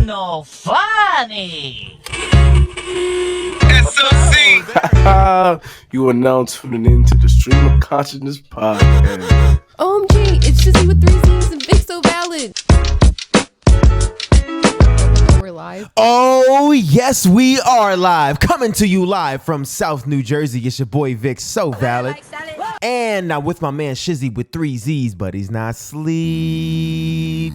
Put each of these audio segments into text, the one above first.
no funny. SOC. You are now tuning into the Stream of Consciousness podcast. OMG, it's Shizzy with 3 Z's and Vic So Valid. We're live. Oh, yes, we are live. Coming to you live from South New Jersey. It's your boy Vic So Valid. And now with my man Shizzy with 3 Z's, but he's not asleep.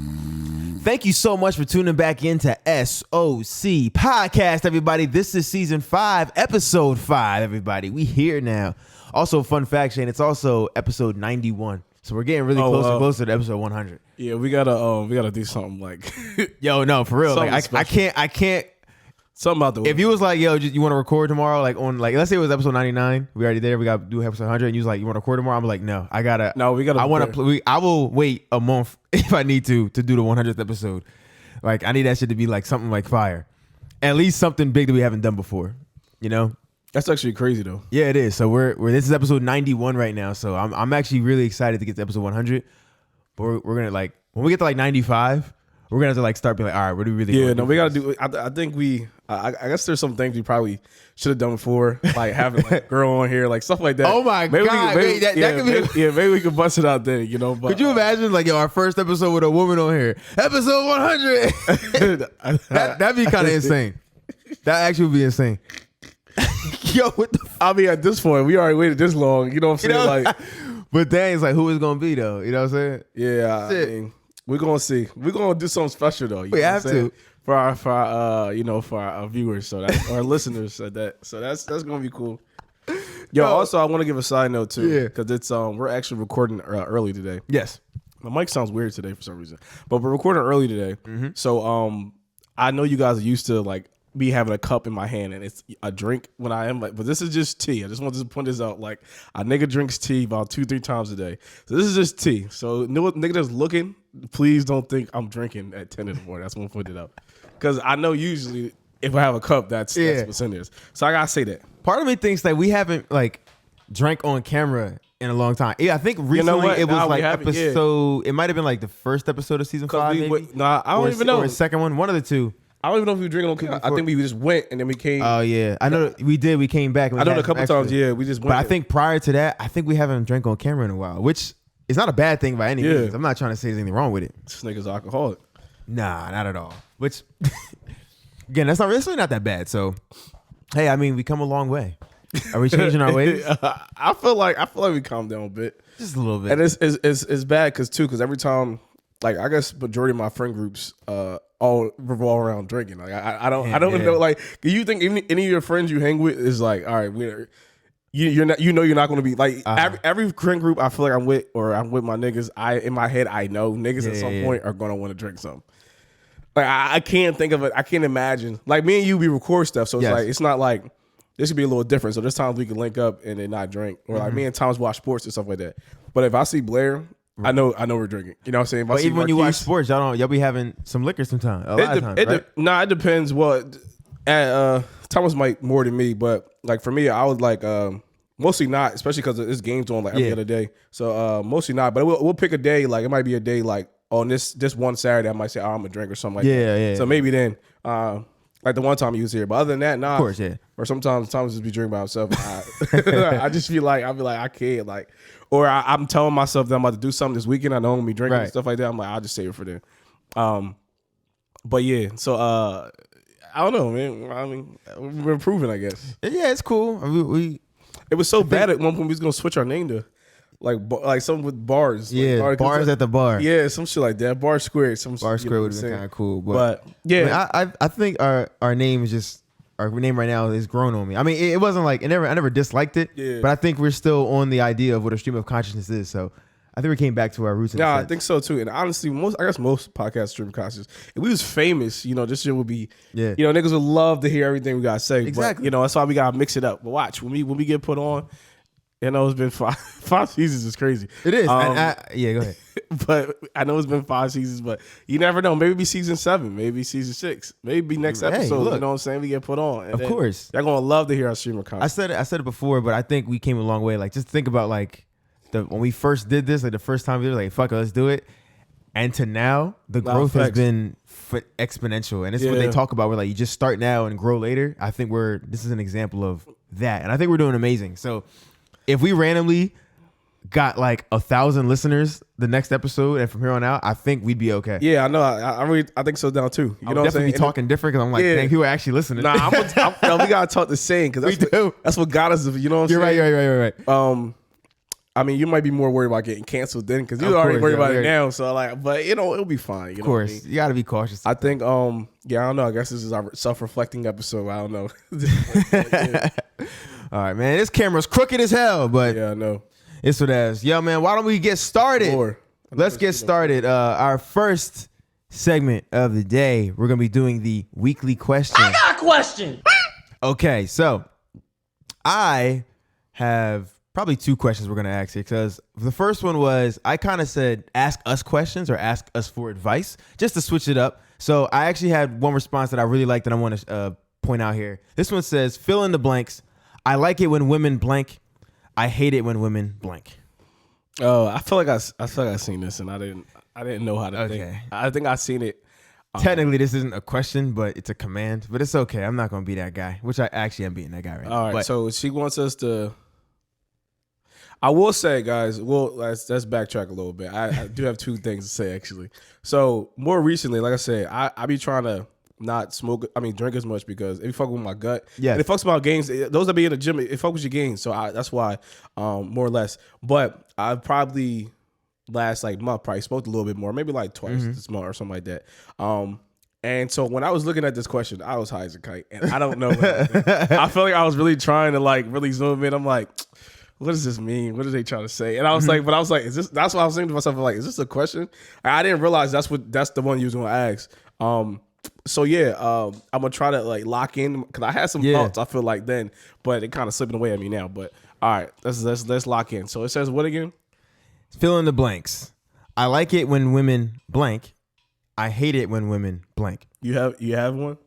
Thank you so much for tuning back into SOC Podcast, everybody. This is season 5, episode 5, everybody. We here now. Also, fun fact, Shane, it's also episode 91. So we're getting really closer to episode 100. Yeah, we gotta do something like Yo, no, for real. Like, I can't. Something about the way. If you was like, yo, you want to record tomorrow, like on, like, let's say it was episode 99, we already there, we got to do episode 100, and you was like, you want to record tomorrow? I'm like, no, I gotta. No, we gotta. I want to. I will wait a month if I need to do the 100th episode. Like, I need that shit to be like something like fire, at least something big that we haven't done before. You know. That's actually crazy though. Yeah, it is. So we're this is episode 91 right now. So I'm actually really excited to get to episode 100. But we're gonna, like, when we get to like 95. We're gonna have to like start being like, all right, what do we really? Yeah, no, we gotta do. I think I guess there's some things we probably should have done before, like having like a girl on here, like stuff like that. Oh my god, that could be. Maybe we could bust it out there, you know. But, could you imagine, like, yo, our first episode with a woman on here, episode 100? That'd be kind of insane. That actually would be insane. Yo, what the? I mean, at this point, we already waited this long. You know what I'm saying? Like, but dang, it's like, who is gonna be though? You know what I'm saying? Yeah, I mean, we're gonna see. We're gonna do something special though. We have to for our viewers, so that our listeners said that. So that's gonna be cool. Yo, also I want to give a side note too, because it's we're actually recording early today. Yes, my mic sounds weird today for some reason, but we're recording early today. Mm-hmm. So I know you guys are used to like me having a cup in my hand and it's a drink when I am like, but this is just tea. I just want to point this out. Like, a nigga drinks tea about 2-3 times a day. So this is just tea. So nigga that's looking, please don't think I'm drinking at 10 in the morning. That's one point it out. Because I know usually if I have a cup, that's what's in this. So I gotta say that. Part of me thinks that we haven't like drank on camera in a long time. Yeah, I think recently it was like episode. It might have been like the first episode of season 5. Maybe. Nah, I don't even know. Or the second one of the two. I don't even know if we were drinking on camera. I think we just went and then we came. Oh yeah, I know we did. We came back. I know a couple times. Yeah, we just went. But I think prior to that, I think we haven't drank on camera in a while, which is not a bad thing by any means. I'm not trying to say there's anything wrong with it. This nigga's alcoholic. Nah, not at all. Which again, that's really not that bad. So hey, I mean, we come a long way. Are we changing our ways? I feel like we calmed down a bit, just a little bit. And it's bad because every time, like, I guess majority of my friend groups all revolve around drinking. Like I don't know. Like, do you think any of your friends you hang with is like, all right, you're not going to be like every friend group I feel like I'm with my niggas. In my head I know niggas at some point are going to want to drink something. Like I can't think of it. I can't imagine. Like, me and you, we record stuff, so it's like it's not like this could be a little different. So there's times we can link up and then not drink, or like me and Thomas watch sports and stuff like that. But if I see Blair, I know we're drinking. You know what I'm saying? But even when you watch sports, y'all be having some liquor sometimes. It depends. What Thomas might more than me, but like for me, I was like mostly not, especially because this game's on like every other day. So mostly not. But we'll pick a day. Like, it might be a day like on this one Saturday, I might say, I'm gonna drink or something like that. Yeah. So maybe then, like the one time he was here. But other than that, nah. Of course, yeah. Or sometimes Thomas just be drinking by himself. I just feel like I can't, like. Or I'm telling myself that I'm about to do something this weekend. I know I'm gonna be drinking and stuff like that. I'm like, I'll just save it for then. But yeah, so I don't know, man. I mean, we're improving, I guess. Yeah, it's cool. It was so bad at one point we was gonna switch our name to like something with bars. Yeah, like bars at the bar. Yeah, some shit like that. Bar Square. Bar Square would have been kind of cool. But yeah, I mean, I think our name is just. Our name right now is grown on me. I mean, it wasn't like I never disliked it, but I think we're still on the idea of what a stream of consciousness is. So I think we came back to our roots. Yeah, I think so too. And honestly, most podcasts stream of consciousness. If we was famous, this shit would be, niggas would love to hear everything we gotta say. Exactly. But, that's why we gotta mix it up. But watch when we get put on. It's been five seasons. Is crazy. It is. Go ahead. But I know it's been 5 seasons, but you never know. Maybe season 7, maybe season 6, maybe next episode. Look, you know what I'm saying? We get put on. Of course, they're gonna love to hear our streamer content. I said it before, but I think we came a long way. Like, just think about like when we first did this, like the first time we were like, fuck it, let's do it. And to now, the growth has been exponential. And it's what they talk about. Where like you just start now and grow later. I think this is an example of that. And I think we're doing amazing. So if we randomly got like 1,000 listeners the next episode and from here on out, I think we'd be okay. Yeah, I know. I think so now too. You know what I'm saying? Definitely be talking different because I'm like, dang, people are actually listening. Nah, we gotta talk the same because that's what got us. You know what I'm saying? You're right. I mean, you might be more worried about getting canceled then because you're already worried about it now. So like, but it'll be fine. Of course, you got to be cautious. I think, I don't know. I guess this is our self-reflecting episode. I don't know. All right, man. This camera's crooked as hell, but yeah, I know. It's what it is. Yo, man, why don't we get started? Let's get started. Our first segment of the day, we're gonna be doing the weekly question. I got a question. Okay, so I have probably 2 questions we're going to ask here because the first one was I kind of said ask us questions or ask us for advice just to switch it up. So I actually had one response that I really liked that I want to point out here. This one says, fill in the blanks. I like it when women blank. I hate it when women blank. Oh, I feel like I seen this and I didn't know how to think. I think I seen it. Technically, this isn't a question, but it's a command. But it's okay. I'm not going to be that guy, which I actually am being that guy right now. All right, so she wants us to... I will say, guys, let's backtrack a little bit. I do have 2 things to say, actually. So, more recently, like I said, I be trying to not drink as much because it fuck with my gut. Yeah. And it fucks with my gains. Those that be in the gym, it fucks with your gains. So, that's why, more or less. But I probably last month probably smoked a little bit more, maybe like twice this month or something like that. And so when I was looking at this question, I was high as a kite. And I don't know. I feel like I was really trying to really zoom in. I'm like... what does this mean? What are they trying to say? And I was like, is this? That's what I was thinking to myself. Like, is this a question? I didn't realize that's the one you was gonna ask. So yeah, I'm gonna try to lock in because I had some thoughts. I feel like then, but it kind of slipping away at me now. But all right, let's lock in. So it says what again? Fill in the blanks. I like it when women blank. I hate it when women blank. You have one.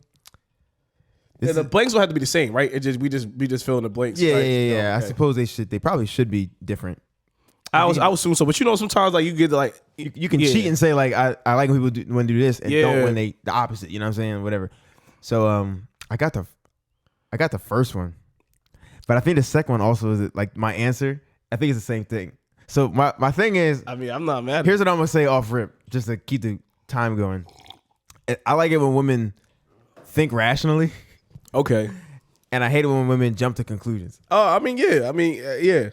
Yeah, the blanks will have to be the same, right? We just fill in the blanks. Yeah, right? yeah. Oh, okay. I suppose they probably should be different. I would assume so, but sometimes you get you can cheat and say I like when people do this and don't when they the opposite. You know what I'm saying? Whatever. So I got the first one, but I think the second one also is my answer. I think it's the same thing. So my thing is, I'm not mad. Here's what I'm gonna say off rip, just to keep the time going. I like it when women think rationally. Okay. And I hate it when women jump to conclusions. Oh, yeah.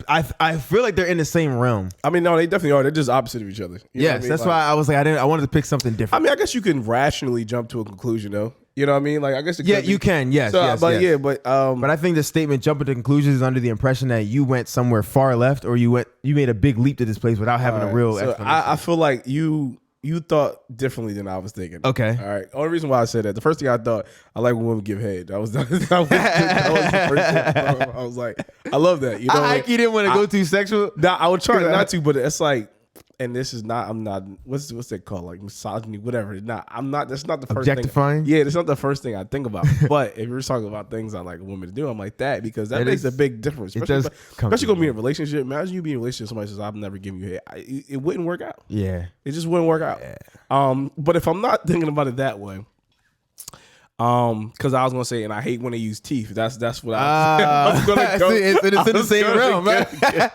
I feel like they're in the same realm. No, they definitely are. They're just opposite of each other. Yes, that's why I was like, I wanted to pick something different. I guess you can rationally jump to a conclusion, though. You know what I mean? I guess it could be. You can. Yes, so, yes, but yes. but I think the statement "jumping to conclusions" is under the impression that you went somewhere far left, or you made a big leap to this place without having a real explanation. I feel like you thought differently than I was thinking. Okay. All right. Only reason why I said that, the first thing I thought, I like when women give head. That was the first thing. I was like, I love that. You know, you didn't want to go too sexual. Nah, I would try not to, but it's and this is not. I'm not. What's that called? Misogyny, whatever. I'm not. That's not the first objectifying? thing. Yeah, that's not the first thing I think about. But if you're talking about things I like a woman to do, I'm like that because that makes a big difference. Especially going to be in a relationship. Imagine you being in a relationship. Somebody says, "I'm never giving you head." It wouldn't work out. Yeah, it just wouldn't work out. Yeah. But if I'm not thinking about it that way. Because I was gonna say, and I hate when they use teeth. That's what I was gonna go. It's in the same realm, right?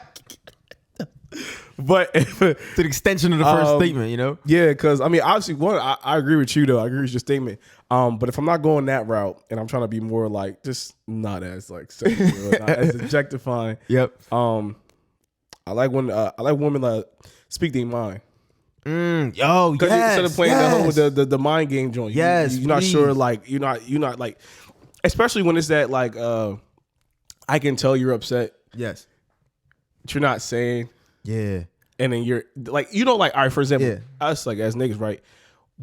But it's an extension of the first statement, you know? Yeah, because obviously, I agree with you though. I agree with your statement. But if I'm not going that route, and I'm trying to be more just not as sexual, not as objectifying. Yep. I like women speak their mind. Yes. Instead of playing the mind game joint. Yes, you're not sure. You're not especially when it's that I can tell you're upset. Yes. But you're not saying. Yeah. And then you're all right, for example, us as niggas, right?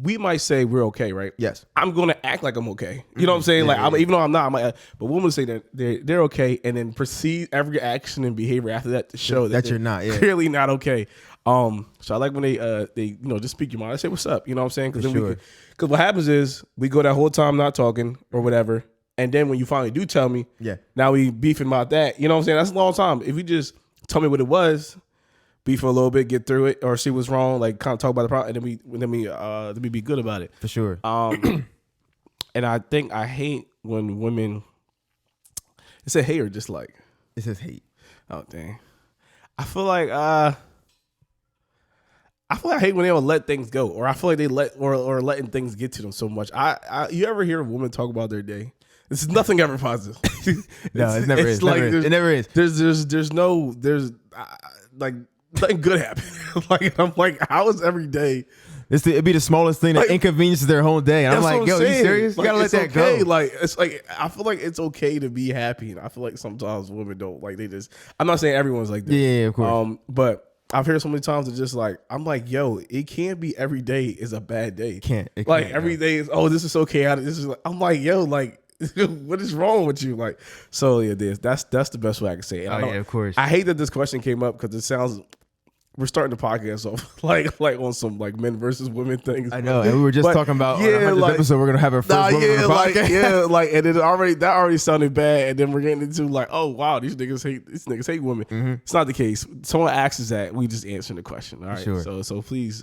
We might say we're okay, right? Yes. I'm gonna act like I'm okay. You know what I'm saying? Even though I'm not, but women say that they're okay, and then proceed every action and behavior after that to show that you're not. Yeah. Clearly not okay. So I like when they just speak your mind. I say, "What's up?" You know what I'm saying? Because what happens is we go that whole time not talking or whatever, and then when you finally do tell me, now we beefing about that. You know what I'm saying? That's a long time. If you just tell me what it was. beef for a little bit, get through it, or see what's wrong, like kind of talk about the problem, and then we be good about it. For sure. And I think I hate when women. Is it hate or dislike? It says hate. Oh dang. I feel like I hate when they don't let things go, or I feel like they let or letting things get to them so much. You ever hear a woman talk about their day? This is nothing ever positive. No, it never is. It never is. There's like nothing good happening. Like I'm like, how is every day? It'd be the smallest thing that inconveniences their whole day. And I'm like, yo, you serious? You gotta let that go. Like it's like I feel like it's okay to be happy, and I feel like sometimes women don't like they just. I'm not saying everyone's like this. Yeah, of course. But I've heard so many times it's just like I'm like, yo, it can't be every day is a bad day. It like can't, every day is this is so chaotic. This is like, I'm like, yo, like. What is wrong with you? Like, so yeah, that's the best way I can say it. Yeah, of course. I hate that this question came up because it sounds we're starting the podcast off like on some like men versus women things. I know, and we were just talking about on our 100th episode we're gonna have our first woman on the podcast. And that already sounded bad, and then we're getting into like, oh wow, these niggas hate women. Mm-hmm. It's not the case. Someone asks us that, we just answer the question. All right, sure. So please.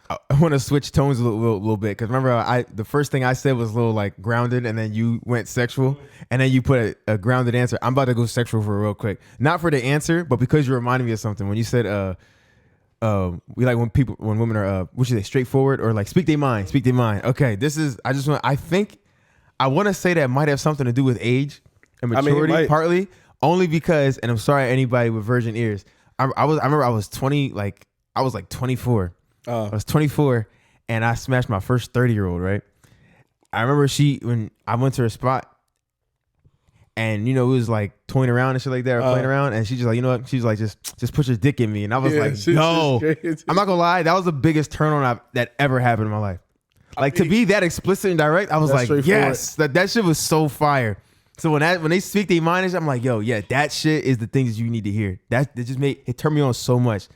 I want to switch tones a little bit because remember, the first thing I said was a little like grounded, and then you went sexual, and then you put a grounded answer. I'm about to go sexual for real quick, not for the answer, but because you reminded me of something when you said, we like when women are what should they straightforward or like speak their mind. Okay, I think I want to say that might have something to do with age and maturity, partly only because, and I'm sorry anybody with virgin ears, I remember I was 20, like I was like 24. I was 24 and I smashed my first 30-year-old, right? I remember when I went to her spot and, it was like toying around and shit like that, or playing around. And she just like, you know what? She's like, just put your dick in me. And I was like, no, I'm not gonna lie. That was the biggest turn on that ever happened in my life. Like to be that explicit and direct, I was like, yes, that shit was so fire. So when they speak their mind, I'm like, yo, yeah, that shit is the things you need to hear. That just it turned me on so much.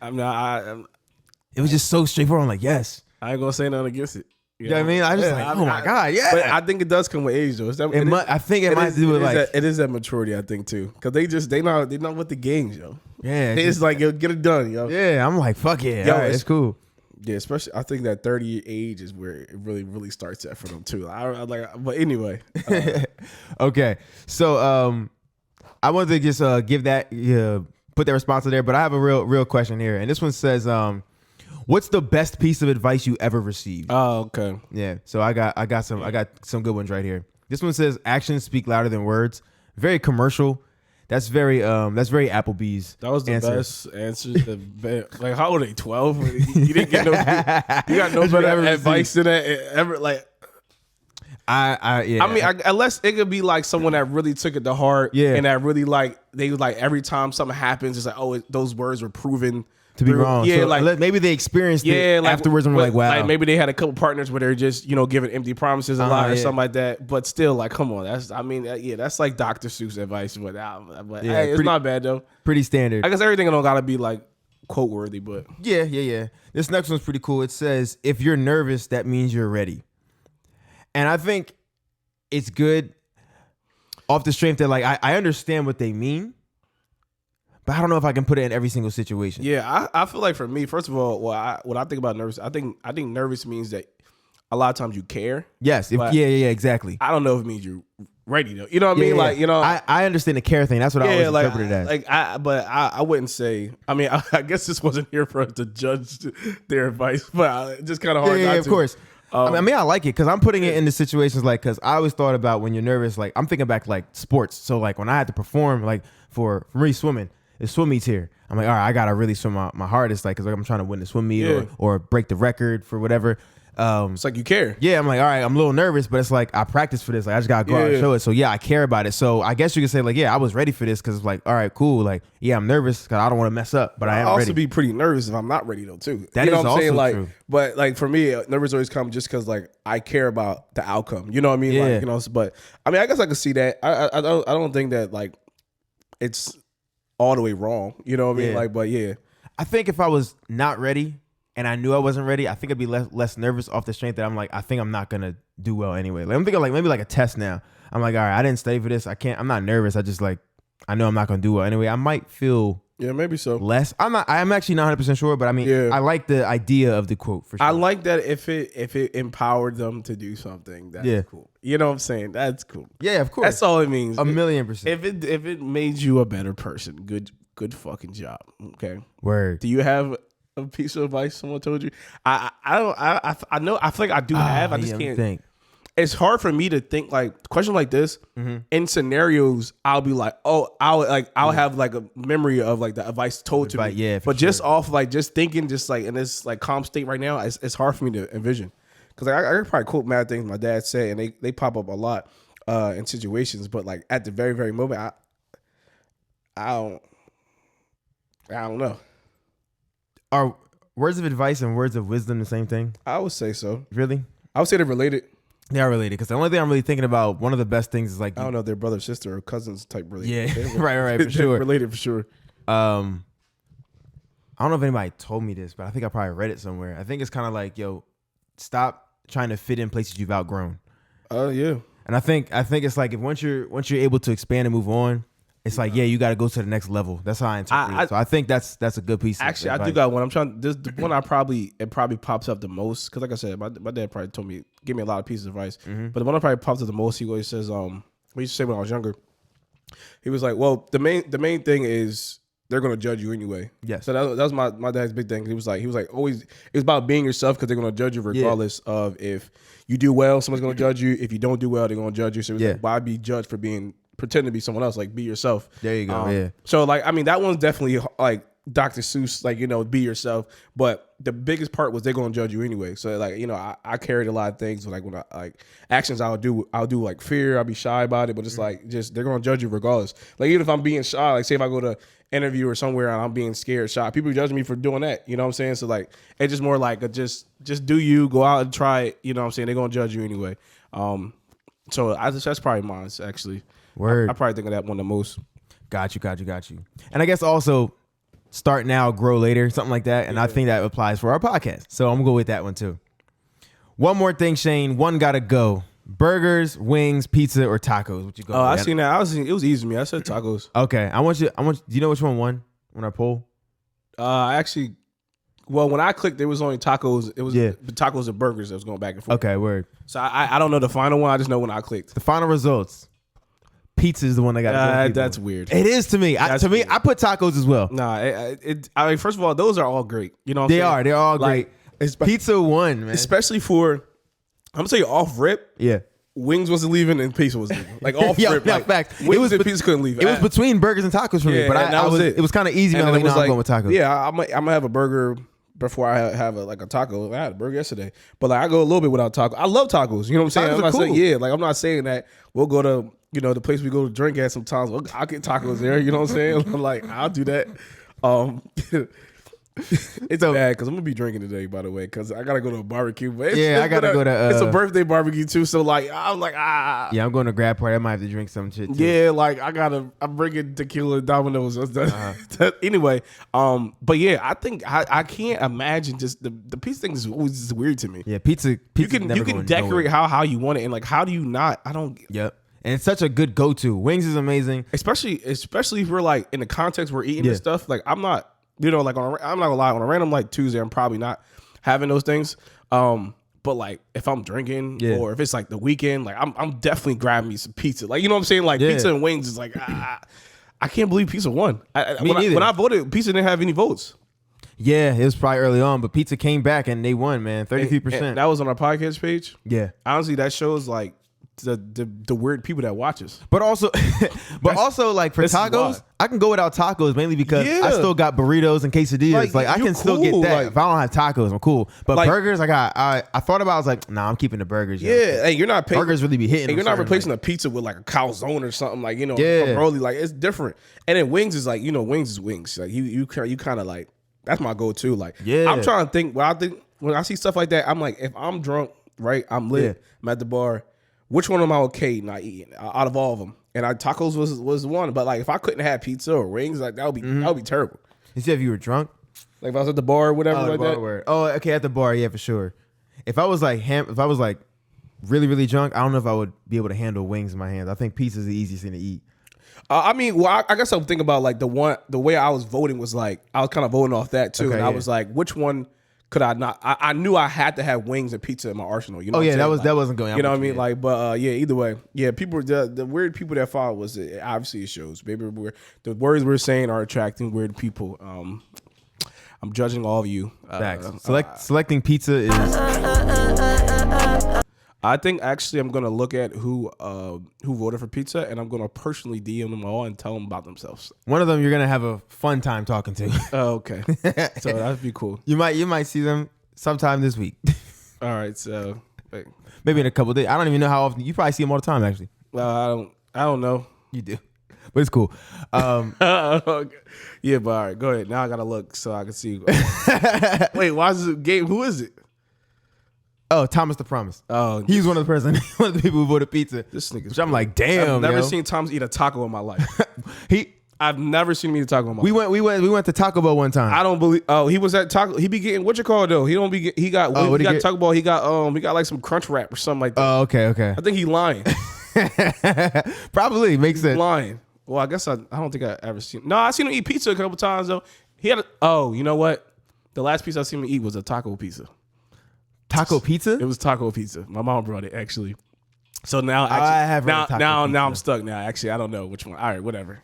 It was just so straightforward. I'm like, yes. I ain't gonna say nothing against it. You know what I mean? I was like, oh my God, yeah. But I think it does come with age, though. I think it might do with like it is that maturity. I think too, because they know what the games, yo. Yeah, it's like yo, get it done, yo. Yeah, I'm like, fuck yeah, yo, all right, it's cool. Yeah, especially I think that 30 age is where it really starts at for them too. But anyway, okay. So I wanted to just give that put that response in there, but I have a real question here, and this one says what's the best piece of advice you ever received? Oh, okay. Yeah. So I got some good ones right here. This one says actions speak louder than words. Very commercial. That's very Applebee's. That was the best answer. Like how old are they? 12? You didn't get you got no better advice than that ever. Like yeah. I mean, unless it could be like someone that really took it to heart, and that really like they like every time something happens, it's like those words were proven to be wrong. Yeah, so like maybe they experienced it afterwards and were like, wow. Like maybe they had a couple partners where they're just, giving empty promises a lot or something like that. But still, like, come on. That's like Dr. Seuss advice. But hey, it's not bad though. Pretty standard. I guess everything don't gotta be like quote worthy, but yeah. This next one's pretty cool. It says, if you're nervous, that means you're ready. And I think it's good off the strength that like I understand what they mean. But I don't know if I can put it in every single situation. Yeah, I feel like for me, first of all, what I think about nervous, I think nervous means that a lot of times you care. Yes. Exactly. I don't know if it means you're ready though. You know what I mean? Like, I understand the care thing. That's what I always interpreted it as. I wouldn't say. I mean, I guess this wasn't here for us to judge their advice, but just kind of hard. Yeah, of course. I mean, I like it because I'm putting it into situations like, because I always thought about when you're nervous, like I'm thinking back like sports. So like when I had to perform, like for me swimming. The swim meet's here. I'm like, all right, I gotta really swim my hardest, like, cause like I'm trying to win the swim meet or break the record for whatever. It's like you care. Yeah, I'm like, all right, I'm a little nervous, but it's like I practiced for this. Like I just gotta go out and show it. So yeah, I care about it. So I guess you could say like, yeah, I was ready for this because it's like, all right, cool. Like, yeah, I'm nervous because I don't want to mess up, but I am ready. I'll also be pretty nervous if I'm not ready though too. That is also saying? Like, true. But like for me, nervous always come just because like I care about the outcome. You know what I mean? Yeah. Like, but I mean, I guess I could see that. I don't think that like it's all the way wrong. You know what I mean? Like, but yeah. I think if I was not ready and I knew I wasn't ready, I think I'd be less nervous off the strength that I'm like, I think I'm not gonna do well anyway. Like I'm thinking like maybe like a test now. I'm like, all right, I didn't study for this. I'm not nervous. I just like, I know I'm not gonna do well anyway. I might feel Yeah, maybe so. less. I'm actually not 100% sure, but I mean, Yeah. I like the idea of the quote for sure. I like that if it empowered them to do something, that's cool. You know what I'm saying? That's cool. Yeah, of course. That's all it means. 1,000,000%. If it made you a better person, good fucking job. Okay. Word. Do you have a piece of advice someone told you? I know I feel like I do have. I just can't think. It's hard for me to think like question like this in scenarios. I'll be like, oh, I'll have like a memory of like the advice told to me. Yeah, but just off like just thinking, just like in this like calm state right now, it's hard for me to envision because I could probably quote mad things my dad said, and they pop up a lot in situations. But like at the very very moment, I don't know. Are words of advice and words of wisdom the same thing? I would say so. Really? I would say they're related. They are related because the only thing I'm really thinking about, one of the best things is like, I don't know if they're brother, sister, or cousins type related. Yeah, right, for sure. Related for sure. I don't know if anybody told me this, but I think I probably read it somewhere. I think it's kind of like, yo, stop trying to fit in places you've outgrown. Oh yeah. And I think it's like if once you're able to expand and move on, it's like, yeah, you got to go to the next level. That's how I interpret it. So I think that's a good piece. Actually, I do got one. I'm trying. This the one it probably pops up the most because, like I said, my dad probably told me, give me a lot of pieces of advice. But the one that probably pops up the most, he always says, we used to say when I was younger, he was like, well, the main thing is they're gonna judge you anyway. Yes. So that was my dad's big thing. He was like always, it's about being yourself because they're gonna judge you regardless of if you do well, someone's gonna judge you. If you don't do well, they're gonna judge you. So he was like, why be judged for pretend to be someone else? Like, be yourself. There you go. Yeah. So like, I mean, that one's definitely like Dr. Seuss, like, be yourself. But the biggest part was they're gonna judge you anyway. So like, I carried a lot of things like when I like actions I'll do like fear. I'll be shy about it, but it's like they're gonna judge you regardless. Like even if I'm being shy, like say if I go to interview or somewhere and I'm being scared, shy, people judge me for doing that. You know what I'm saying? So like it's just more like just do you go out and try it. You know what I'm saying? They're gonna judge you anyway. So that's probably mine actually. Word. I probably think of that one the most. Got you. And I guess also start now, grow later, something like that. And I think that applies for our podcast. So I'm gonna go with that one too. One more thing, Shane. One gotta go. Burgers, wings, pizza, or tacos? What you go? Oh, I seen that. It was easy to me. I said tacos. Okay. I want you. Do you know which one won when I poll? Actually, well, when I clicked, it was only tacos. It was tacos and burgers that was going back and forth. Okay, word. So I don't know the final one. I just know when I clicked. The final results. Pizza is the one that got. That's weird. It is to me. I put tacos as well. Nah, I mean, first of all, those are all great. You know what I'm They saying? are. They're all great. Pizza won, man. Especially for, I'm gonna tell you off rip. Yeah. Wings wasn't leaving and pizza was leaving. Like off rip. Yeah, like, fact. Wings and pizza couldn't leave. It was between burgers and tacos for me, but that was it. It was kind of easy. And I'm then like, it was I'm going with tacos. Yeah, I'm gonna have a burger before I have a taco. I had a burger yesterday, but like I go a little bit without taco. I love tacos. You know what I'm saying? Tacos I'm not are saying cool. like I'm not saying that we'll go to the place we go to drink at sometimes. I'll get tacos there. You know what I'm saying? I'm like I'll do that. It's bad because I'm gonna be drinking today, by the way, because I gotta go to a barbecue. But I gotta go to. It's a birthday barbecue too, so like I'm like Yeah, I'm going to grab party. I might have to drink some shit too. Yeah, like I'm bringing tequila and Domino's. Anyway, but yeah, I think I can't imagine just the pizza thing is always just weird to me. Yeah, pizza You can decorate how you want it, and like how do you not? I don't. Yep. And it's such a good go-to. Wings is amazing, especially if we're like in the context we're eating and stuff. Like I'm not, like I'm not gonna lie, on a random like Tuesday, I'm probably not having those things. But like if I'm drinking or if it's like the weekend, like I'm definitely grabbing me some pizza. Like you know what I'm saying? Like pizza and wings is like I can't believe pizza won. When I voted, pizza didn't have any votes. Yeah, it was probably early on, but pizza came back and they won, man. 33%. And that was on our podcast page. Yeah, honestly, that shows like the weird people that watch us. But also like for tacos, I can go without tacos mainly because I still got burritos and quesadillas. Like I can still get that. Like, if I don't have tacos, I'm cool. But like, burgers, I thought about. I was like, nah, I'm keeping the burgers. Yeah, hey, you're not paying, burgers really be hitting. And you're not replacing a pizza with like a calzone or something like Broly. Like it's different. And then wings is like wings is wings. Like you kind of like that's my go-to. Like I'm trying to think. When I see stuff like that, I'm like, if I'm drunk, right, I'm lit, I'm at the bar. Which one am I okay not eating out of all of them? And tacos was one, but like if I couldn't have pizza or wings, like that would be terrible. You said if you were drunk, like if I was at the bar or whatever like that. Word. Oh, okay, at the bar, yeah, for sure. If I was like really really drunk, I don't know if I would be able to handle wings in my hands. I think pizza is the easiest thing to eat. I mean, well, I guess I'm thinking about like the way I was voting was like I was kind of voting off that too, Okay, and I yeah. was like, which one could I not? I knew I had to have wings and pizza in my arsenal. You know? Oh what yeah, I'm saying? that wasn't going. You know what I mean? Like, but yeah, either way, yeah, people, the weird people that follow was obviously it shows. Maybe the words we're saying are attracting weird people. I'm judging all of you. Selecting pizza is. I think actually I'm gonna look at who voted for pizza, and I'm gonna personally DM them all and tell them about themselves. One of them you're gonna have a fun time talking to. Oh, okay, so that'd be cool. You might see them sometime this week. All right, so Maybe in a couple of days. I don't even know how often. You probably see them all the time. Actually, I don't know. you do, but it's cool. Yeah, but all right, go ahead. Now I gotta look so I can see. Wait, why is it game? Who is it? Oh, Thomas the Promise. Oh, He's one of the people who voted pizza. this nigga's. Which I'm like, damn. I've never yo. seen Thomas eat a taco in my life. He. I've never seen him eat a taco in my We life. went to Taco Bell one time. I don't believe. Oh, he was at Taco. He be getting what you call it though. He don't be. He got. Oh, he what'd he got get? Taco Bell. He got like some crunch wrap or something like that. Oh, okay. I think he lying. Probably makes sense. Lying. Well, I guess I don't think I ever seen. No, I seen him eat pizza a couple times though. He had. Oh, you know what? The last pizza I seen him eat was a taco pizza. Taco pizza? It was taco pizza. My mom brought it actually. So now, I have heard of taco now pizza. I'm stuck. Now, actually, I don't know which one. All right, whatever.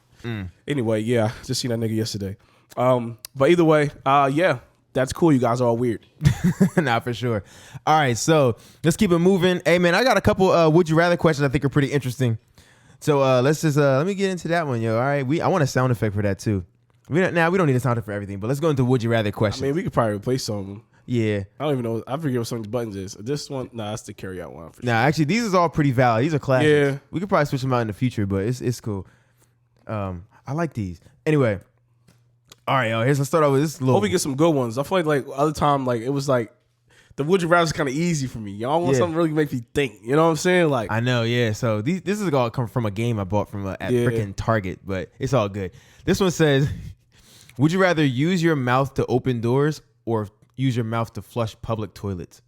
Anyway, yeah, just seen that nigga yesterday. But either way, yeah, that's cool. You guys are all weird. Nah, for sure. All right, so let's keep it moving. Hey, man, I got a couple would you rather questions I think are pretty interesting. So let's just let me get into that one, yo. All right, I want a sound effect for that too. We don't need a sound effect for everything, but let's go into would you rather I questions. mean, we could probably replace some of them. Yeah. I don't even know. I forget what some of these buttons is. This one, nah, that's the carry out one. For sure. Nah, actually, these is all pretty valid. These are classics. Yeah. We could probably switch them out in the future, but it's cool. I like these. Anyway, all right, yo. Let's start off with this little. Hope we get some good ones. I feel like other time, like it was like the would you rather is kind of easy for me. Y'all want something really make me think. You know what I'm saying? Like I know, yeah. So this is all come from a game I bought from at freaking Target, but it's all good. This one says, would you rather use your mouth to open doors or use your mouth to flush public toilets?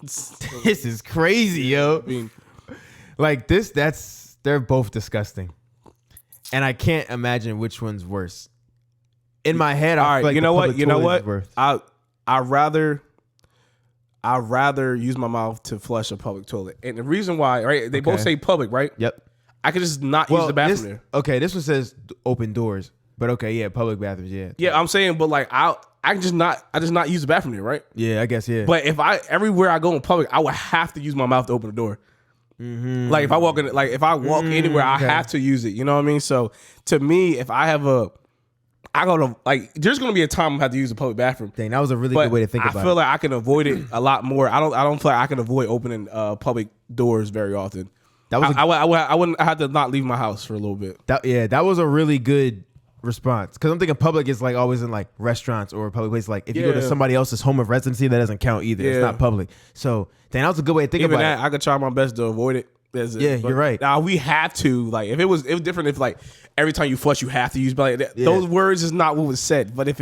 This is crazy, yo. I mean, Like they're both disgusting. And I can't imagine which one's worse. In my head, I feel like you know what? You know what? Worse. I'd rather use my mouth to flush a public toilet. And the reason why, right? They both say public, right? Yep. I could just not use the bathroom there. Okay, this one says open doors. But okay, yeah, public bathrooms, yeah. Yeah, I'm saying, but like I just not use the bathroom there, right? Yeah, I guess, yeah. But if everywhere I go in public, I would have to use my mouth to open the door. Like if I walk anywhere, I have to use it. You know what I mean? So to me, if I have I go to like, there's gonna be a time I have to use the public bathroom. Dang, that was a really good way to think about it. I feel like I can avoid it a lot more. I don't feel like I can avoid opening public doors very often. That was I wouldn't have to not leave my house for a little bit. that was a really good response. Because I'm thinking public is like always in like restaurants or public places. Like if you go to somebody else's home of residency, that doesn't count either. It's not public. So dang, that was a good way to think about it. I could try my best to avoid it. You're right. Now we have to, like, if it was different if like every time you flush you have to use, but like, those words is not what was said. But if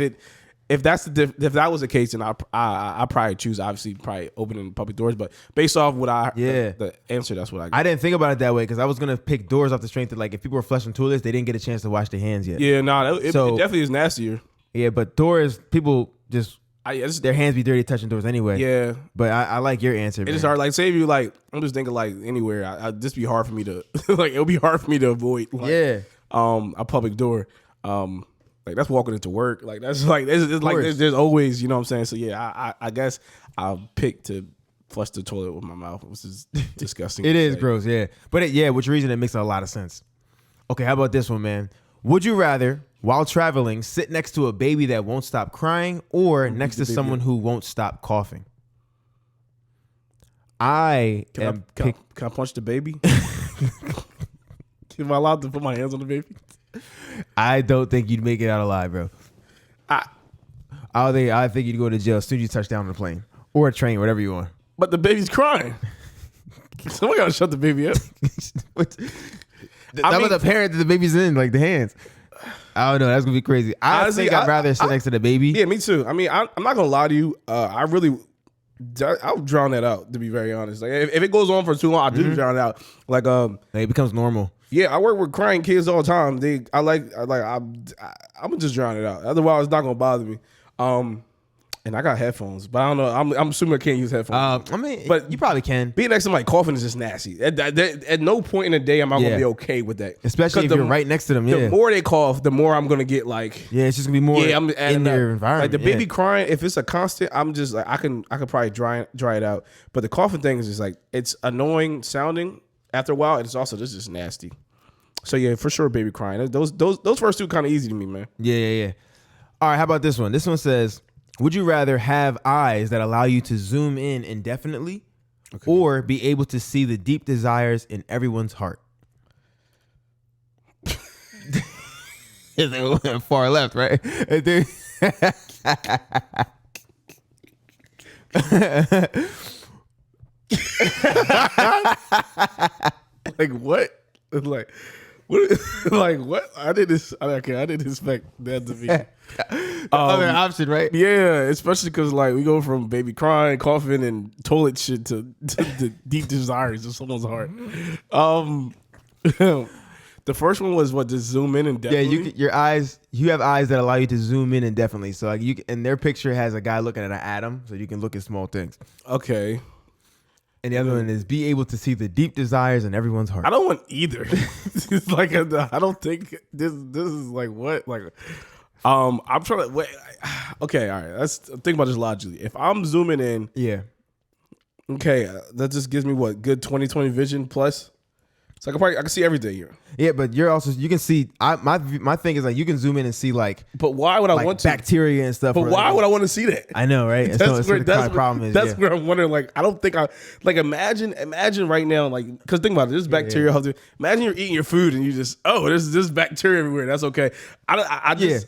that was the case, then I probably choose probably opening public doors. But based off what the answer, that's what I got. I didn't think about it that way because I was gonna pick doors off the strength that like if people were flushing toilets, they didn't get a chance to wash their hands yet. Yeah, it definitely is nastier. Yeah, but doors, people just their hands be dirty touching doors anyway. Yeah, but I like your answer. It's hard. Like, say if you like, I'm just thinking like anywhere, I'd just be hard for me to like. It'll be hard for me to avoid. Like, a public door. Like that's walking into work. Like that's like there's always, you know what I'm saying. So yeah, I guess I'll pick to flush the toilet with my mouth, which is disgusting. It is gross, yeah. But which reason it makes a lot of sense. Okay, how about this one, man? Would you rather, while traveling, sit next to a baby that won't stop crying or next to someone who won't stop coughing? Can I punch the baby? Am I allowed to put my hands on the baby? I don't think you'd make it out alive, bro. I think you'd go to jail as soon as you touch down on the plane or a train, whatever you want. But the baby's crying. Someone gotta shut the baby up. That was the parent that the baby's in, like the hands. I don't know. That's gonna be crazy. I think I'd rather sit next to the baby. Yeah, me too. I mean, I'm not gonna lie to you. I really I'll drown that out. To be very honest, like if it goes on for too long, I do drown it out. Like it becomes normal. Yeah, I work with crying kids all the time. I'm gonna just drown it out. Otherwise, it's not gonna bother me. And I got headphones, but I don't know. I'm assuming I can't use headphones. But you probably can. Being next to somebody coughing is just nasty. At no point in the day am I gonna be okay with that. Especially if you're right next to them. Yeah. The more they cough, the more I'm gonna get it's just gonna be more in their environment. Like the baby crying, if it's a constant, I'm just like I could probably dry it out. But the coughing thing is just like it's annoying sounding after a while, and it's also just nasty. So yeah, for sure, baby crying. Those first two kind of easy to me, man. Yeah. All right, how about this one? This one says, would you rather have eyes that allow you to zoom in indefinitely or be able to see the deep desires in everyone's heart? Far left, right? Like what? Like what? Like what? I didn't expect that to be other option, right? Yeah, especially because like we go from baby crying, coughing, and toilet shit to the deep desires of someone's heart. The first one was what? Just zoom in indefinitely. Yeah, you have eyes that allow you to zoom in indefinitely. So like and their picture has a guy looking at an atom, so you can look at small things. Okay. And the other one is be able to see the deep desires in everyone's heart. I don't want either. It's like I don't think this is like what like. I'm trying to wait. Okay, all right. Let's think about this logically. If I'm zooming in, okay, that just gives me what good 20/20 vision plus. So I can see everything here. Yeah, but you can see. My thing is like you can zoom in and see like. But why would I want to bacteria and stuff? But why would I want to see that? I know, right? That's where the problem is. That's where I'm wondering. Like, I don't think imagine right now, like, because think about it. There's bacteria. Imagine you're eating your food and you just there's bacteria everywhere. That's okay. I think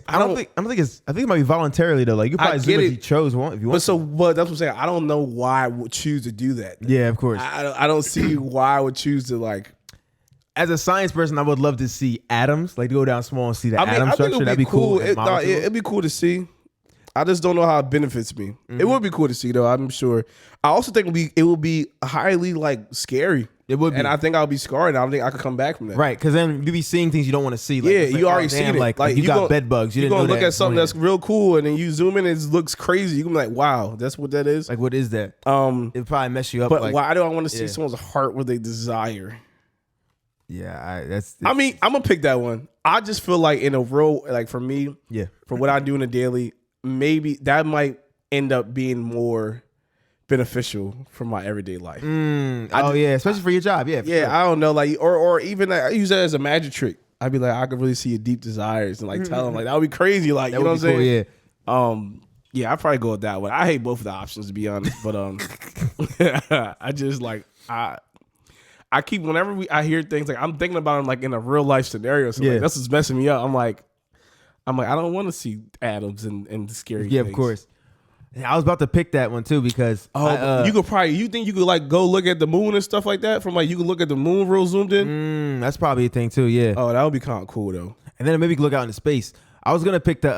it might be voluntarily though. Like you probably zoom if you chose one if you want. But that's what I'm saying. I don't know why I would choose to do that. Yeah, of course. I don't see why I would choose to like. As a science person, I would love to see atoms, like to go down small and see the atom structure. That'd be cool. It'd be cool to see. I just don't know how it benefits me. It would be cool to see though. I'm sure. I also think it would be highly like scary. It would be, and I think I'll be scarred. I don't think I could come back from that. Right, because then you be seeing things you don't want to see. Like, you already seen it. Like you got bed bugs. You didn't know that. Look at something that's real cool, and then you zoom in, and it looks crazy. You can be like, "Wow, that's what that is." Like, what is that? It probably mess you up. But why do I want to see someone's heart with a desire? Yeah, I mean, I'm gonna pick that one. I just feel like in a real, like for me, for what I do in a daily, maybe that might end up being more beneficial for my everyday life. Especially for your job. Yeah, sure. I don't know, like or even like, I use that as a magic trick. I'd be like, I could really see your deep desires and like tell them like that would be crazy. Like, you know what I'm saying? Cool, yeah, I'd probably go with that one. I hate both of the options to be honest, but I just like I keep whenever I hear things like I'm thinking about them like in a real life scenario. So like, that's what's messing me up. I'm like I don't want to see atoms and scary things. Yeah, of course. I was about to pick that one too because you think you could like go look at the moon and stuff like that from like you can look at the moon real zoomed in. That's probably a thing too. Yeah. Oh, that would be kind of cool though. And then maybe you can look out into space. I was gonna pick the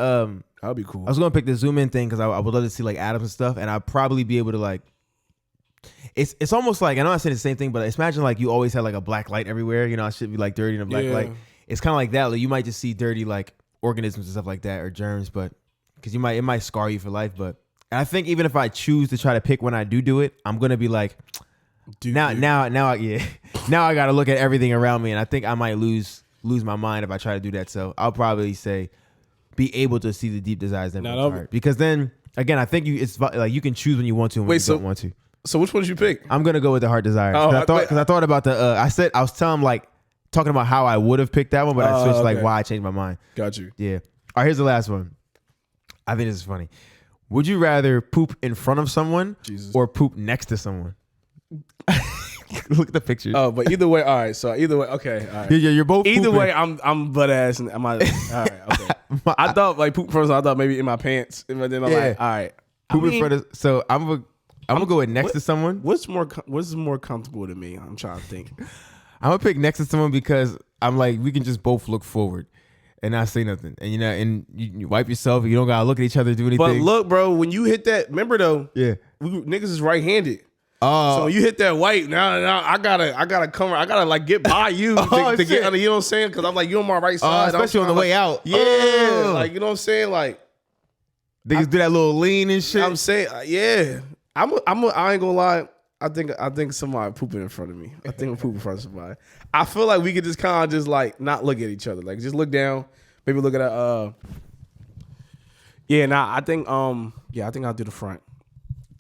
that would be cool. I was gonna pick the zoom in thing because I would love to see like atoms and stuff, and I'd probably be able to like. It's almost like I know I said the same thing, but imagine like you always had like a black light everywhere. You know, it should be like dirty and a black light. It's kind of like that. Like you might just see dirty like organisms and stuff like that or germs, but because it might scar you for life. But and I think even if I choose to try to pick when I do it, I'm gonna be like, now I got to look at everything around me, and I think I might lose my mind if I try to do that. So I'll probably say be able to see the deep desires in everyone's heart, because then again I think it's like you can choose when you want to and when you don't want to. So which one did you pick? I'm gonna go with the heart desire. Because I thought about the. I was telling him like talking about how I would have picked that one, but I switched like why I changed my mind. Got you. Yeah. All right. Here's the last one. I think this is funny. Would you rather poop in front of someone or poop next to someone? Look at the picture. Oh, but either way, all right. So either way, okay. All right. Yeah, you're both. Either pooping. way, I'm butt ass and all right. Okay. I thought like poop first. I thought maybe in my pants, and then I'm like, all right. Poop in front of. So I'm gonna go with next to someone. What's more comfortable to me? I'm trying to think. I'm gonna pick next to someone because I'm like we can just both look forward and not say nothing, and and you wipe yourself. You don't gotta look at each other, do anything. But look, bro, when you hit that, remember though. Yeah. niggas is right-handed. Oh, So when you hit that white, now I gotta like get by you to get under, you know what I'm saying? Because I'm like, you on my right side. especially on the way out. Yeah, like, you know what I'm saying? Like, niggas do that little lean and shit. I'm saying, yeah. I ain't gonna lie. I think somebody pooping in front of me. I think I'm pooping in front of somebody. I feel like we could just kind of just like not look at each other. Like just look down. Maybe look at a. I think I'll do the front.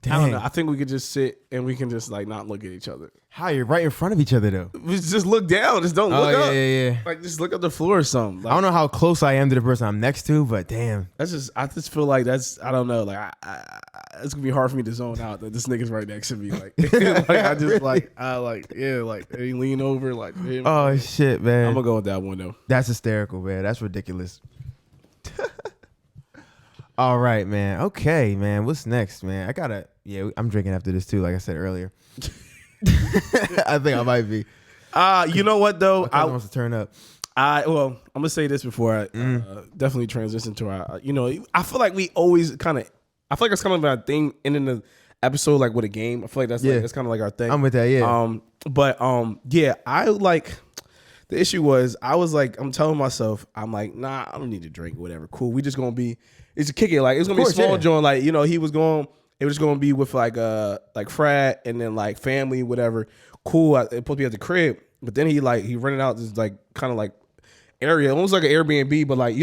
Dang. I don't know. I think we could just sit and we can just like not look at each other. How you're right in front of each other though? We just look down. Just don't look up. Yeah. Like just look at the floor or something. Like, I don't know how close I am to the person I'm next to, but damn. I just feel like I don't know. Like it's gonna be hard for me to zone out that this nigga's right next to me. Like, like I just like he lean over like. Oh shit, man. I'm gonna go with that one though. That's hysterical, man. That's ridiculous. All right, man. Okay, man. What's next, man? I'm drinking after this too, like I said earlier. I think I might be. You know what though? I wants to turn up. I'm gonna say this before I definitely transition to our. I feel like we always kind of. I feel like it's kind of our thing ending the episode like with a game. I feel like that's kind of like our thing. I'm with that. Yeah. I like. The issue was I was like I'm telling myself I'm like nah I don't need to drink whatever cool we just gonna be it's a kick it like it's gonna be a small joint like it was gonna be with like frat and then like family whatever cool it's supposed to be at the crib but then he rented out this like kind of like area almost like an Airbnb but like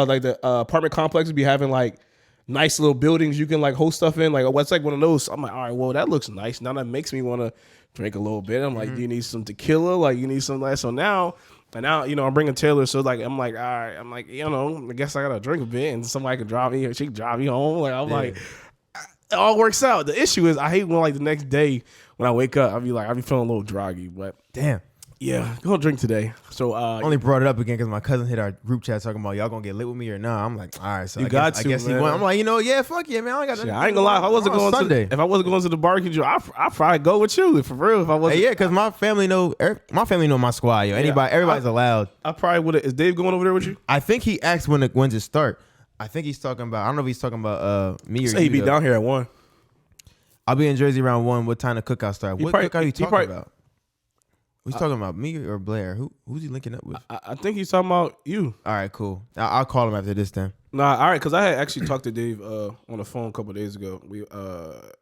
like the apartment complexes be having like nice little buildings you can like host stuff in like what's like one of those I'm like all right well that looks nice now that makes me want to drink a little bit. I'm like, do you need some tequila? Like, you need some that. So now, I'm bringing Taylor. So like, I'm like, all right. I'm like, I guess I gotta drink a bit, and somebody can drive me, or she can drive me home. Like, I'm like, it all works out. The issue is, I hate when like the next day when I wake up, I be feeling a little groggy. But damn. Yeah, gonna drink today. So only brought it up again because my cousin hit our group chat talking about y'all gonna get lit with me or not. I'm like, all right, so I guess he went. I'm like, yeah, fuck yeah, man. I ain't got. I ain't gonna lie. If I wasn't going Sunday, if I wasn't going to the barbecue, I'd probably go with you for real. If I wasn't, because my family know my squad. Yo, everybody's allowed. I probably would. Is Dave going over there with you? I think he asked when to start. I think he's talking about. I don't know if he's talking about me or say he'd be down here at 1. I'll be in Jersey around 1. What time the cookout start? What cookout are you talking about? He's talking about me or Blair? Who's he linking up with? I think he's talking about you. All right, cool. I'll call him after this then. Nah, all right, because I had actually talked to Dave on the phone a couple of days ago.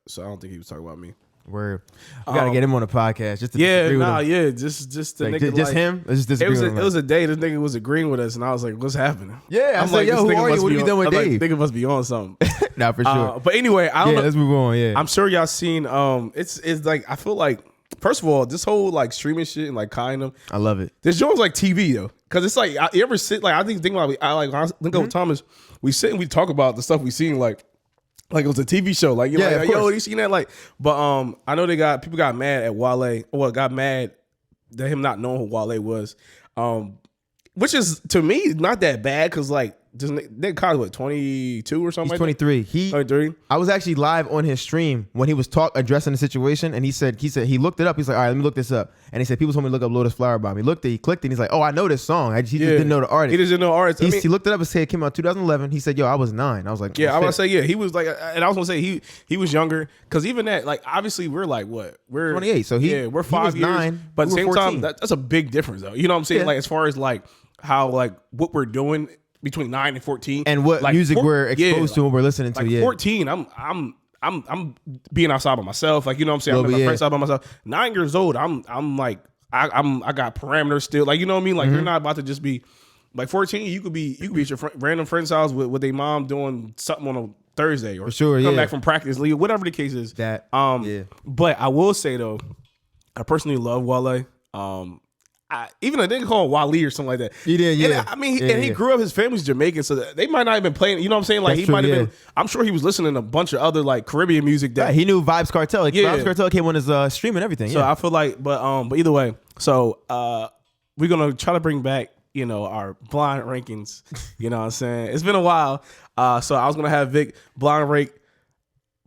So I don't think he was talking about me. Word. We gotta get him on the podcast just to disagree with him. Just the like, nigga just him. Let's just disagree with him. It was a day this nigga was agreeing with us, and I was like, "What's happening?" Yeah, I said, "Yo, who are you? What have you done with Dave?" Nigga must be on something. Nah, for sure. But anyway, I don't know. Let's move on. Yeah, I'm sure y'all seen. It's like I feel like. First of all, this whole like streaming shit and like kind of, I love it. This joint's like TV though, because it's like you ever sit like I think about it, I think of Thomas. We sit and we talk about the stuff we seen like it was a TV show. Like you're like, yo, you seen that? Like, but I know people got mad at Wale. Well, got mad that him not knowing who Wale was, which is to me not that bad because like. Nick Collins, what, 22 or something? He's 23. 23. I was actually live on his stream when he was addressing the situation, and he said he looked it up. He's like, all right, let me look this up. And he said, people told me to look up Lotus Flower Bomb. He looked it, he clicked it, and he's like, oh, I know this song. He just didn't know the artist. He just didn't know the artist. He looked it up and said it came out 2011. He said, yo, I was 9. I was like, yeah, I was gonna say, yeah, he was like, and I was gonna say he was younger because even that, like, obviously we're like what we're 28, so we're 5 years, 9, but at the same 14. Time that's a big difference though. You know what I'm saying? Like as far as like how like what we're doing. Between 9 and 14, and what like, music we're exposed to and we're listening to. Like 14, I'm being outside by myself. Like you know what I'm saying. I'm my friends out by myself. 9 years old, I'm like I got parameters still. Like you know what I mean. Like you're not about to just be like 14. You could be at your random friend's house with their mom doing something on a Thursday or come back from practice, leave whatever the case is. But I will say though, I personally love Wale. Even a nigga called Wale or something like that. He did, yeah. And he grew up, his family's Jamaican, so they might not have been playing, you know what I'm saying? Like, he might have been, I'm sure he was listening to a bunch of other, like, Caribbean music that. He knew Vibes Cartel. Like, Vibes Cartel came on his stream and everything. So I feel like, but either way, so we're going to try to bring back, our blind rankings. You know what I'm saying? It's been a while. So I was going to have Vic blind rank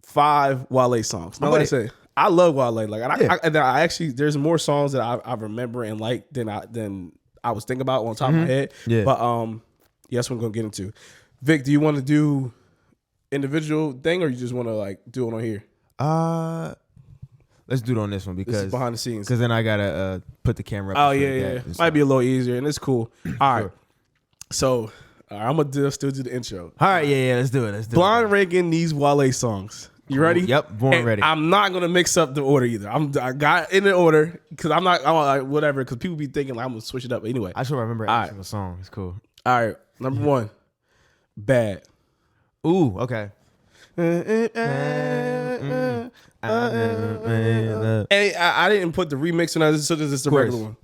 5 Wale songs. Now, like I say. I love Wale. Like, I actually, there's more songs that I remember and like than I was thinking about on top of my head. Yeah. But that's what I'm gonna get into. Vic, do you want to do individual thing or you just want to like do it on here? Let's do it on this one This because is behind the scenes. Because then I gotta put the camera up. Oh yeah. Might be a little easier, and it's cool. All right. So I'm gonna still do the intro. All right, yeah, let's do it. Let's do Blind ranking these Wale songs. You ready? Yep, born ready. I'm not gonna mix up the order either. I got in the order because I'm like, whatever. Because people be thinking like I'm gonna switch it up anyway. I should remember All actual song. It's cool. All right, number one, Bad. Ooh, okay. Hey, I didn't put the remix on this, so this is the regular one.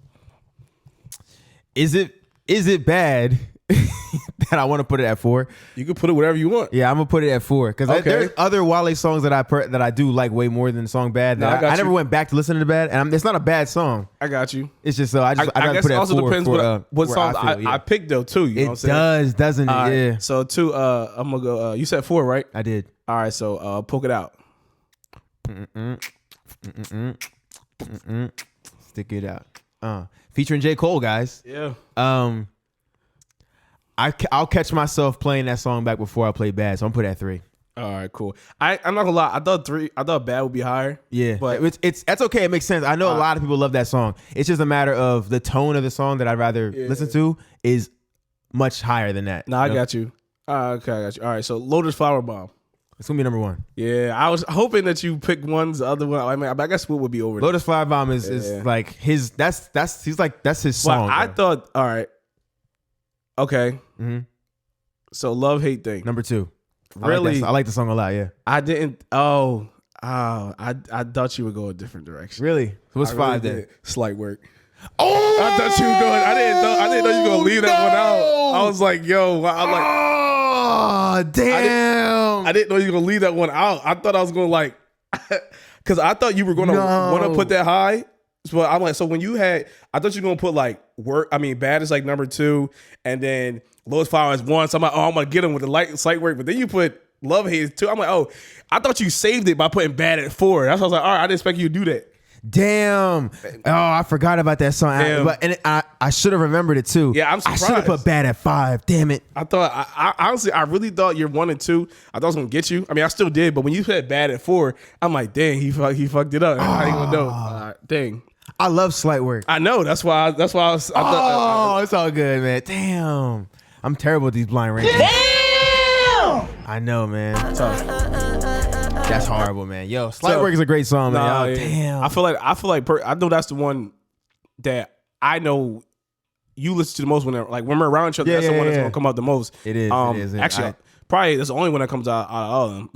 Is it bad that I want to put it at 4? You can put it whatever you want. Yeah, I'm gonna put it at 4 because there's other Wale songs that I do like way more than the song Bad. That I never went back to listen to Bad, and it's not a bad song. I got you. It's just I guess put it it at also 4 depends what songs I picked though too. You know what I'm saying? Doesn't it? Right, yeah. So 2, I'm gonna go. You said 4, right? I did. All right, so Poke It Out. Stick it out. Featuring J. Cole, guys. Yeah. I'll catch myself playing that song back before I play Bad, so I'm put it at 3. All right, cool. I'm not gonna lie. I thought Bad would be higher. Yeah, but that's okay. It makes sense. I know a lot of people love that song. It's just a matter of the tone of the song that I'd rather listen to is much higher than that. No, I got you. Okay, I got you. All right, so Lotus Flower Bomb. It's gonna be number 1. Yeah, I was hoping that you pick one's the other one. I mean, I guess what would be over there. Lotus Flower Bomb is like his. That's his song. But I thought, all right, okay. Mm-hmm. So Love Hate Thing. Number 2. Really, I like the song a lot. Yeah. I didn't. I thought you would go a different direction. Really? So what's 5 then? Did. Slight Work. Oh, I thought you were going. I didn't know you were gonna leave that one out. I was like, yo, I'm like, oh damn. I didn't know you were gonna leave that one out. I thought I was gonna like, because I thought you were gonna want to put that high. So I'm like, so when you had, I thought you were gonna put like Bad is like number 2, and then Lotus Flower is 1. So I'm like, oh, I'm gonna get him with the Slight Work. But then you put Love Hate is 2. I'm like, oh, I thought you saved it by putting Bad at 4. That's why I was like, all right, I didn't expect you to do that. Damn. Oh, I forgot about that song. I should have remembered it too. Yeah, I'm surprised. I should have put Bad at 5. Damn it. I thought, I honestly, I really thought your 1 and 2, I thought I was going to get you. I mean, I still did, but when you said Bad at 4, I'm like, dang, he fucked it up. I didn't even know. Dang. I love Slight Work. I know. That's why I thought. It's all good, man. Damn. I'm terrible at these blind rankings. Damn! I know, man. That's horrible, man. Yo, Slight Work is a great song, man. Nah, Damn. I feel like I know that's the one that I know you listen to the most when we're around each other. That's the one that's gonna come out the most. It is. Actually, probably that's the only one that comes out of all of them.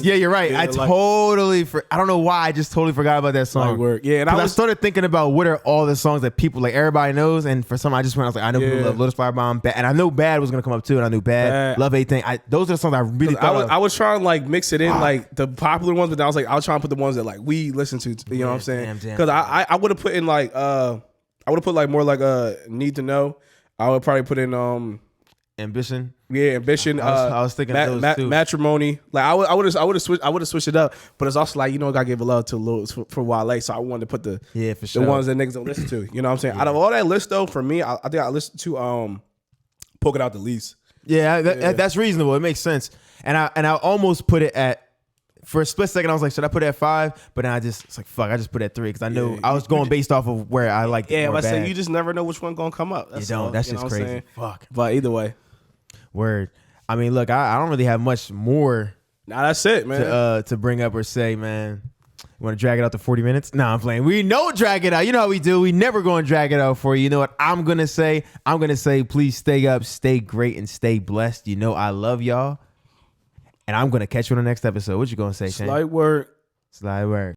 Yeah, you're right. Yeah, I don't know why I just totally forgot about that song. Slight Work. Yeah, and I started thinking about what are all the songs that people like everybody knows, and for some I was like, I know people love Lotus Flower Bomb, Bad, and I know Bad was gonna come up too, and I knew Bad. Love Hate Thing. Those are the songs I really thought. I was trying to like mix it in like the popular ones, but I was trying to put the ones that like we listen to. You know what I'm saying? Because I would have put in like I would have put like more like Need to Know. I would probably put in Ambition. Yeah, Ambition. I was thinking of those too. Matrimony. Like I would have switched it up, but it's also like, you know, I gotta give a love to Lil for Wale, so I wanted to put the for sure the ones that niggas don't listen to. You know what I'm saying? Out of all that list though, for me, I think I listened to Poke It Out the least. Yeah, that's reasonable. It makes sense. And I almost put it at, for a split second I was like, should I put it at 5? But then it's like, fuck, I just put it at 3 because I know I was going based off of where I like. Yeah, but I say you just never know which one gonna come up. You don't. That's just crazy. Fuck. But either way. Word. I mean, look, I don't really have much more. Nah, that's it, man. To bring up or say, man. You want to drag it out to 40 minutes? Nah, I'm playing. We know drag it out. You know how we do. We never going to drag it out for you. You know what I'm going to say? I'm going to say, please stay up, stay great, and stay blessed. You know I love y'all. And I'm going to catch you on the next episode. What you going to say, Shane? Slight Work. Slight Work.